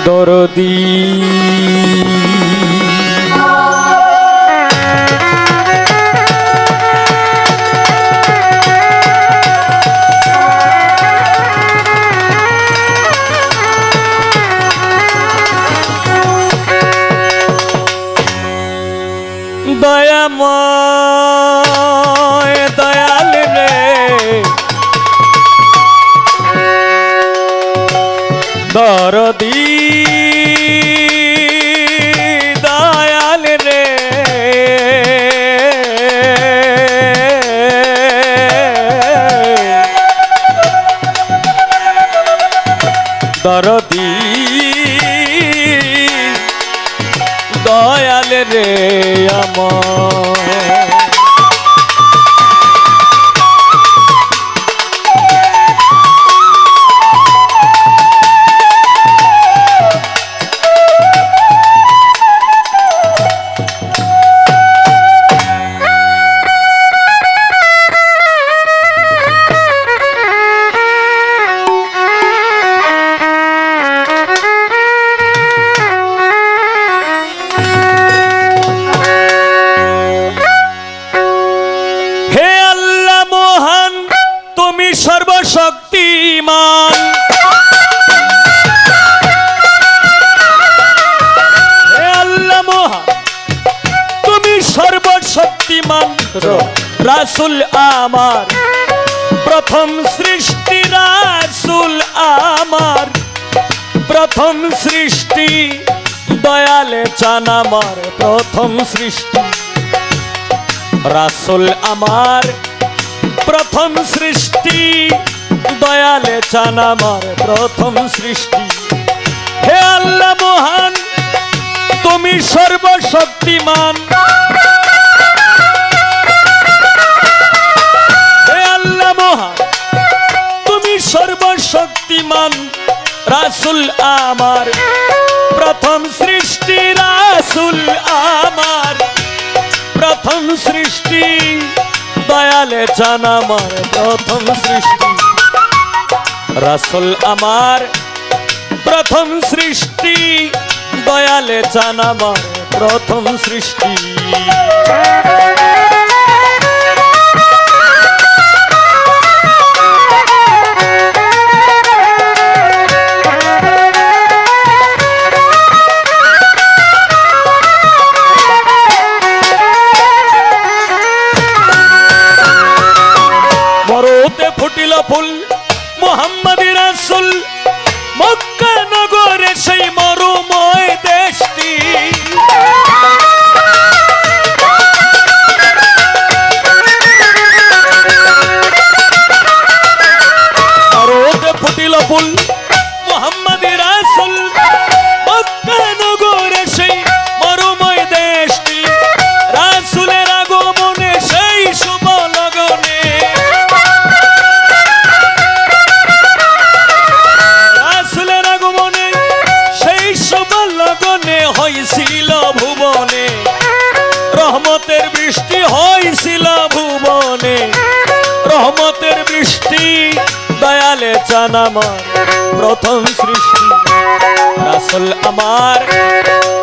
দরদি দয়াময় দয়াল রে দরদি দয়াল রে দরদি দয়াল রে আমার সর্বশক্তিমান হে আল্লাহ মহান তুমি সর্বশক্তিমান রাসূল আমার প্রথম সৃষ্টি রাসূল আমার প্রথম সৃষ্টি দয়ালে চান আমার প্রথম সৃষ্টি রাসূল আমার প্রথম সৃষ্টি দয়ালে চান আমার প্রথম সৃষ্টি হে আল্লাহ মহান তুমি সর্বশক্তিমান হে আল্লাহ মহান তুমি সর্বশক্তিমান রাসূল আমার প্রথম সৃষ্টি রাসূল আমার প্রথম সৃষ্টি দয়ালে চান আমার প্রথম সৃষ্টি রাসূল আমার প্রথম সৃষ্টি দয়ালে চান আমার প্রথম সৃষ্টি ফুটিল ফুল মুহাম্মদী রাসূল মক্কা নগরে সেই মরুময় দেশটি মরুতে ফুটিল ফুল মুহাম্মদী রাসূল মক্কা নগরে সেই মরুময় দেশটি রাসূলের আগমনে সেই শুভ লগনে হয়েছিল ভুবনে রহমতের বৃষ্টি হয়েছিল ভুবনে রহমতের বৃষ্টি দয়ালে চান আমার প্রথম সৃষ্টি রাসূল আমার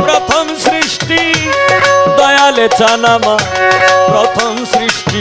প্রথম সৃষ্টি দয়ালে চান আমার প্রথম সৃষ্টি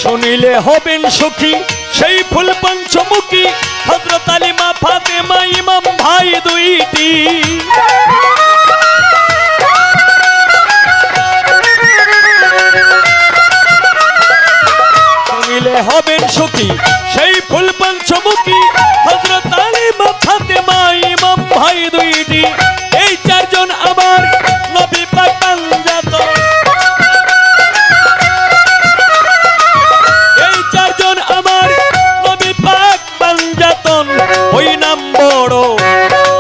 শুনিলে হবেন সুখী সেই ফুল পঞ্চমুখী হযরত আলী মা ফাতেমা ইমাম ভাই দুইটি শুনিলে হবেন সুখী সেই ফুল পঞ্চমুখী হযরত আলী মা ফাতেমা ইমাম ভাই দুইটি এই চারজন আমার নবী পাক পাঞ্জাত ওই নাম বড়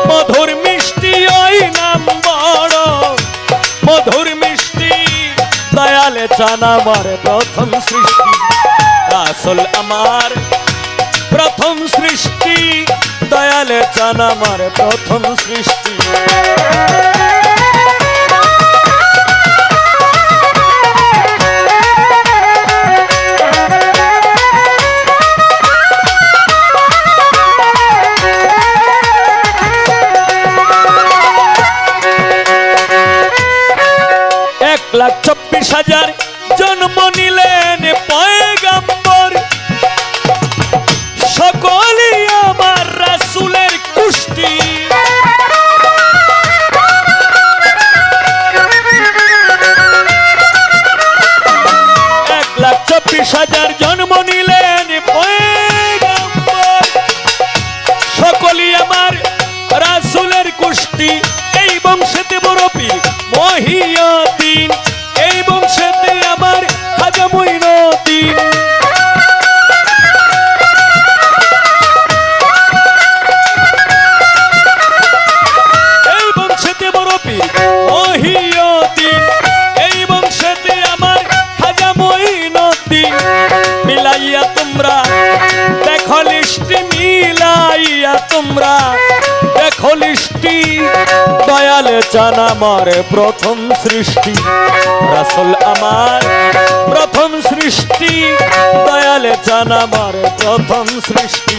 মধুর মিষ্টি ওই নাম বড় মধুর মিষ্টি দয়ালে চান চান আমার প্রথম সৃষ্টি, রাসূল আমার প্রথম সৃষ্টি, দয়ালে চান আমার প্রথম সৃষ্টি। এক লাখ 24,000 জন্ম নিলেন পয়গম্বর, সকলই আমার রাসূলের কুষ্টি। 1,24,000 জন্ম নিলেন পয়গম্বর, সকলই আমার রাসূলের কুষ্টি। এই বংশেতে বড় পীর মহিউদ্দিন, এই বংশেতে আমার খাজা মঈনুদ্দিন। এই বংশেতে বড় পীর মহিউদ্দিন, এই বংশেতে আমার খাজা মঈনুদ্দিন। মিলাইয়া তোমরা দেখো লিস্টি, মিলাইয়া তোমরা দেখো লিস্টি, দয়ালে চান আমার প্রথম সৃষ্টি, রাসূল আমার প্রথম সৃষ্টি, দয়ালে চান আমার প্রথম সৃষ্টি।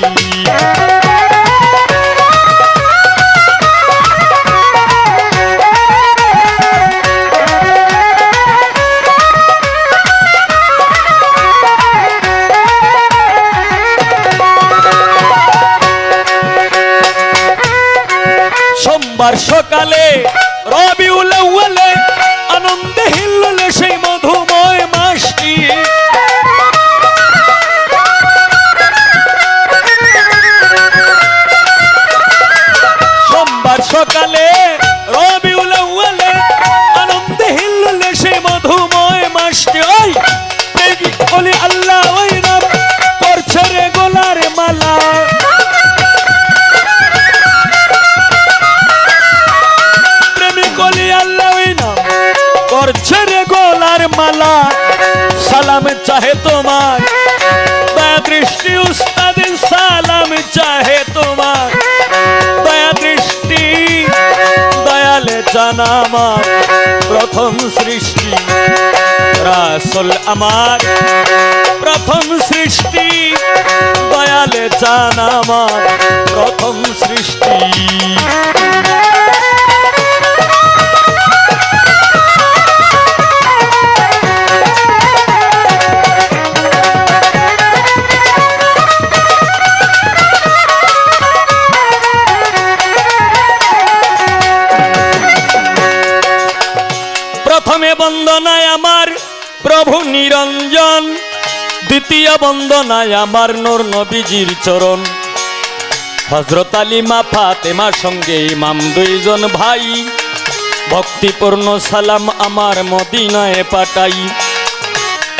সোমবার সকালে রবিউল আউয়ালে আনন্দে হিল্লোলে সেই মধুময় মাসটি। সোমবার সকালে রবিউল আউয়ালে আনন্দে হিল্লোলে সেই মধুময় মাসটি। ওই দেখি বলি আল্লাহ ওই নাম করছে রে গোলার মালা, করছে রে গোলার মালা। সালাম চাহে তোমার দয়া দৃষ্টি উস্তাদ, সালাম চাহে তোমার দয়া দৃষ্টি, দয়ালে চান আমার প্রথম সৃষ্টি, রাসূল আমার প্রথম সৃষ্টি, দয়ালে চান আমার প্রথম সৃষ্টি। প্রথমে বন্দনায় আমার প্রভু নিরঞ্জন, দ্বিতীয় বন্দনায় আমার নূর নবীজির চরণ। হযরত আলী মা ফাতেমার সঙ্গে ইমাম দুইজন ভাই, ভক্তিপূর্ণ সালাম আমার মদিনায় পাঠাই।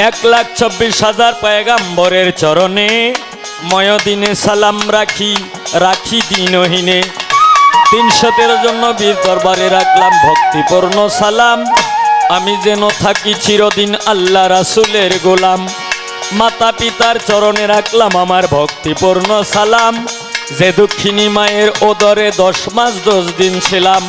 1,24,000 পয়গম্বরের চরণে ময়দিনে সালাম রাখি, রাখি দিনহীনে। 313 জন নবীর দরবারে রাখলাম ভক্তিপূর্ণ সালাম, আমি যেন থাকি চিরদিন আল্লাহ রাসূলের গোলাম। মাতা পিতার চরণে রাখলাম আমার ভক্তিপূর্ণ সালাম, যে দুঃখিনী মায়ের ওদরে 10 মাস 10 দিন ছিলাম।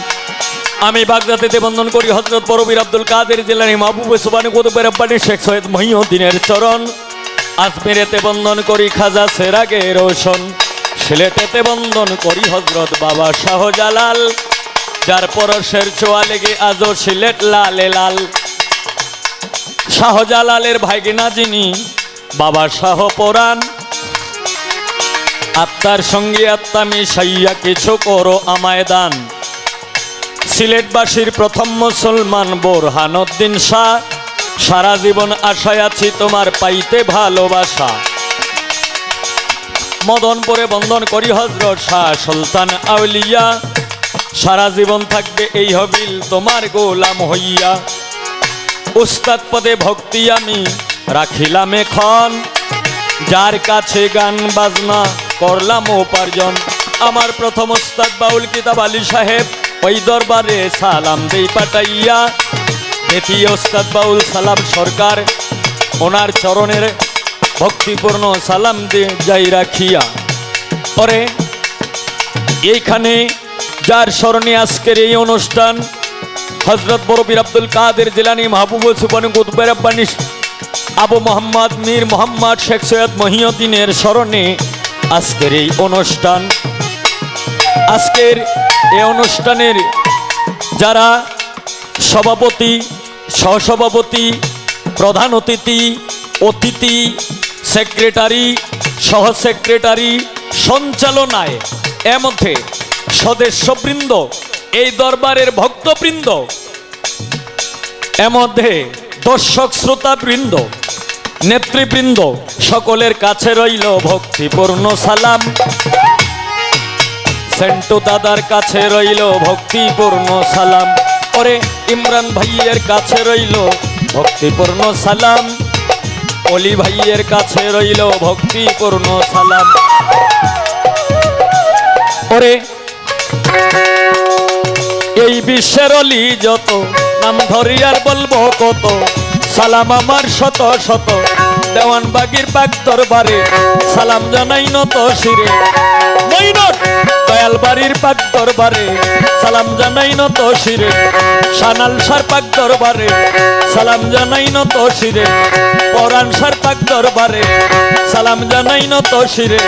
আমি বাগদাদেতে বন্দন করি হযরত পরবীর আব্দুল কাদের জিলানী, মাহবুবে সুবহানি কুতুবে রব্বানী শেখ সৈয়দ মহিউদ্দিনের চরণ। আজমিরেতে বন্দন করি খাজা সেরাগে রোশন, সিলেটেতে বন্দন করি হযরত বাবা শাহজালাল, যার পরশের ছোঁয়া লেগে আজও সিলেট লালে লাল। শাহজালালের ভাইগিনা যিনি বাবা শাহ পরাণ, আত্মার সঙ্গে আত্মা মিশাইয়া কিছু করো আমায় দান। সিলেটবাসীর প্রথম মুসলমান বোরহানউদ্দিন শাহ, সারা জীবন আশায় আছি তোমার পাইতে ভালোবাসা। মদনপুরে বন্দন করি হযরত শাহ সুলতান আউলিয়া, সারা জীবন থাকবে এই হবিল তোমার গোলাম হইয়া। উস্তাদ পদে ভক্তি আমি রাখিলাম এখন, যার কাছে গান বাজনা করলাম উপার্জন। আমার প্রথম উস্তাদ বাউল কিতাব আলী সাহেব, ওই দরবারে সালাম দেই পাঠাইয়া। দ্বিতীয় উস্তাদ বাউল সালাম সরকার, ওনার চরণের ভক্তিপূর্ণ সালাম দিয়ে যাই রাখিয়া। পরে এইখানে যার স্মরণে আজকের এই অনুষ্ঠান, হজরত বড়পীর আব্দুল কাদের জিলানী মাহবুবুল সুবহান কুতুবে রব্বানী আবু মোহাম্মদ মীর মোহাম্মদ শেখ সৈয়দ মহিউদ্দিনের স্মরণে আজকের এই অনুষ্ঠান। আজকের এই অনুষ্ঠানের যারা সভাপতি, সহসভাপতি, প্রধান অতিথি, অতিথি, সেক্রেটারি, সহ সেক্রেটারি, সঞ্চালনায় এর মধ্যে সদস্যবৃন্দ, এই দরবারের ভক্তবৃন্দ, এর মধ্যে দর্শক শ্রোতাবৃন্দ, নেতৃবৃন্দ, সকলের কাছে রইল ভক্তিপূর্ণ সালাম। সেন্টু দাদার কাছে রইল ভক্তিপূর্ণ সালাম। ওরে ইমরান ভাইয়ের কাছে রইল ভক্তিপূর্ণ সালাম। অলি ভাইয়ের কাছে রইল ভক্তিপূর্ণ সালাম। ওরে এই বিশ্বের অলি যত, নাম ধরি আর বলবো কত, সালাম আমার শত শত। দেওয়ানবাগির পাক দরবারে সালাম জানাই নত শিরে। মইনট দয়াল বাড়ির পাক দরবারে সালাম জানাই নত শিরে। সানাল সার পাক দরবারে সালাম জানাই নত শিরে। পরাণ সার পাক দরবারে সালাম জানাই নত শিরে।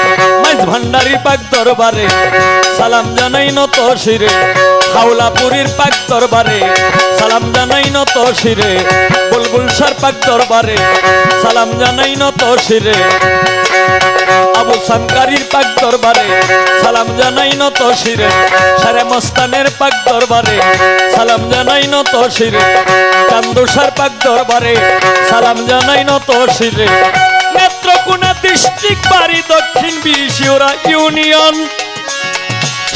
মাইজ ভান্ডারির পাক দরবারে সালাম জানাই নত শিরে। হাওলাপুরীর পাক দরবারে সালাম জানাই নত শিরে। বুলবুল সার পাক দরবারে সালাম জানাই নত শিরে। আবু সানকারির পাক দরবারে সালাম জানাই নত শিরে। সারে মস্তানের পাক দরবারে সালাম জানাই নত শিরে। চান্দুসার পাক দরবারে সালাম জানাই নত শিরে। নেত্রকোনা ডিস্ট্রিক্ট বাড়ি দক্ষিণ বিশিওরা ইউনিয়ন,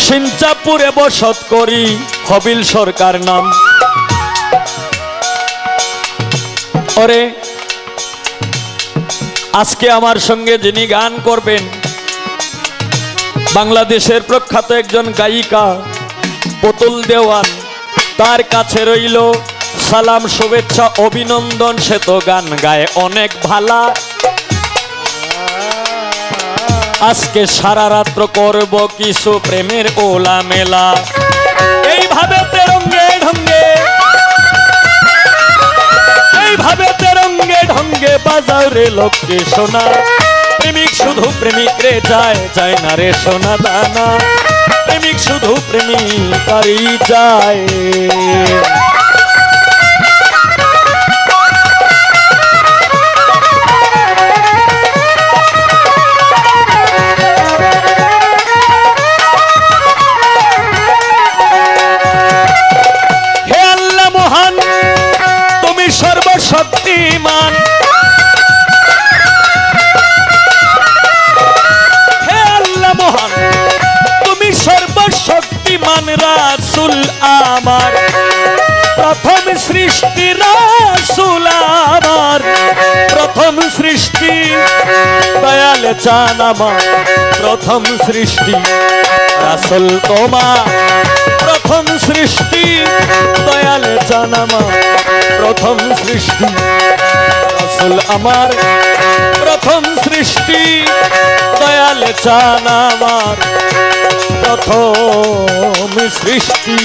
সিঞ্চাপুরে বসত করি, হবিল সরকার নাম। ওরে আজকে আমার সঙ্গে যিনি গান করবেন, বাংলাদেশের প্রখ্যাত একজন গায়িকা পুতুল দেওয়ান, তার কাছে রইল সালাম, শুভেচ্ছা, অভিনন্দন। সে তো গান গায় অনেক ভালা। আজকে সারা রাত্র করব কিছু প্রেমের ওলা মেলা। এইভাবে তেরঙ্গে ঢঙ্গে, এইভাবে তেরঙ্গে ঢঙ্গে বাজাও রে লোককে শোনা। প্রেমিক শুধু প্রেমিক রে যায়, যায় না রে সোনা দানা। প্রেমিক শুধু প্রেমিকারই যায়। শক্তিমান, হে আল্লাহ মহান, তুমি সর্বশক্তিমান। রাসূল আমার প্রথম সৃষ্টি, রাসূল আমার প্রথম সৃষ্টি। দয়াল চান আমার প্রথম সৃষ্টি। রাসূল তোমার প্রথম সৃষ্টি। দয়াল চান আমার প্রথম সৃষ্টি। রাসূল আমার প্রথম সৃষ্টি। দয়াল চান আমার প্রথম সৃষ্টি।